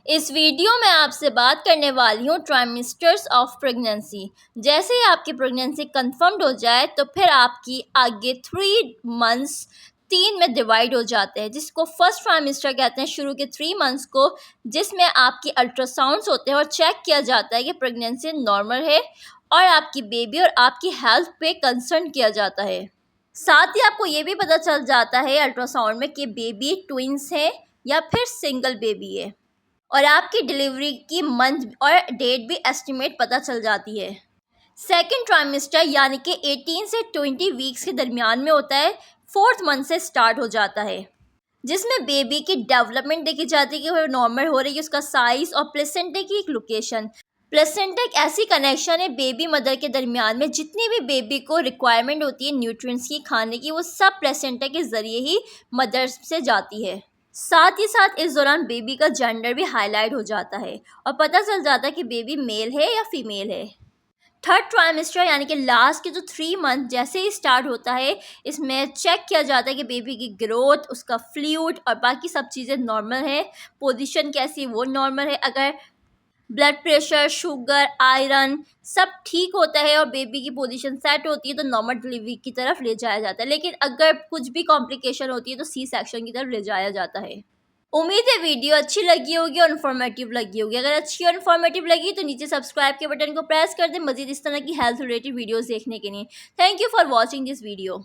इस वीडियो में आपसे बात करने वाली हूँ ट्राइमेस्टर्स ऑफ प्रेगनेंसी। जैसे ही आपकी प्रेगनेंसी कंफर्म्ड हो जाए तो फिर आपकी आगे 3 मंथ्स 3 में डिवाइड हो जाते हैं, जिसको फर्स्ट ट्राइमेस्टर कहते हैं, शुरू के 3 मंथ्स को, जिसमें आपकी अल्ट्रासाउंड्स होते हैं और चेक किया जाता है कि प्रेगनेंसी नॉर्मल है और आपकी बेबी और आपकी हेल्थ पे कंसर्न किया जाता है। साथ ही आपको ये भी पता चल जाता है अल्ट्रासाउंड में कि बेबी ट्विंस है या फिर सिंगल बेबी है, और आपकी डिलीवरी की मंथ और डेट भी एस्टिमेट पता चल जाती है। सेकेंड ट्राइमेस्टर यानी कि 18 से 20 वीक्स के दरमियान में होता है, 4th मंथ से स्टार्ट हो जाता है, जिसमें बेबी की डेवलपमेंट देखी जाती है कि वो नॉर्मल हो रही है, उसका साइज और प्लेसेंटे की एक लोकेशन। प्लेसेंटा एक ऐसी कनेक्शन है बेबी मदर के दरमियान में, जितनी भी बेबी को रिक्वायरमेंट होती है न्यूट्रिएंट्स की खाने की, वो सब प्लेसेंटा के ज़रिए ही मदर से जाती है। साथ ही साथ इस दौरान बेबी का जेंडर भी हाईलाइट हो जाता है और पता चल जाता है कि बेबी मेल है या फीमेल है। थर्ड ट्राइमेस्टर यानी कि लास्ट के जो 3 मंथ जैसे ही स्टार्ट होता है, इसमें चेक किया जाता है कि बेबी की ग्रोथ, उसका फ्लूइड और बाकी सब चीज़ें नॉर्मल है, पोजीशन कैसी है वो नॉर्मल है, अगर ब्लड प्रेशर, शुगर, आयरन सब ठीक होता है और बेबी की पोजीशन सेट होती है तो नॉर्मल डिलीवरी की तरफ ले जाया जाता है। लेकिन अगर कुछ भी कॉम्प्लिकेशन होती है तो सी सेक्शन की तरफ ले जाया जाता है। उम्मीद है वीडियो अच्छी लगी होगी और इन्फॉर्मेटिव लगी होगी। अगर अच्छी और इन्फॉर्मेटिव लगी तो नीचे सब्सक्राइब के बटन को प्रेस कर दें मज़ीद इस तरह की हेल्थ रिलेटेड वीडियोज़ देखने के लिए। Thank you for watching this video.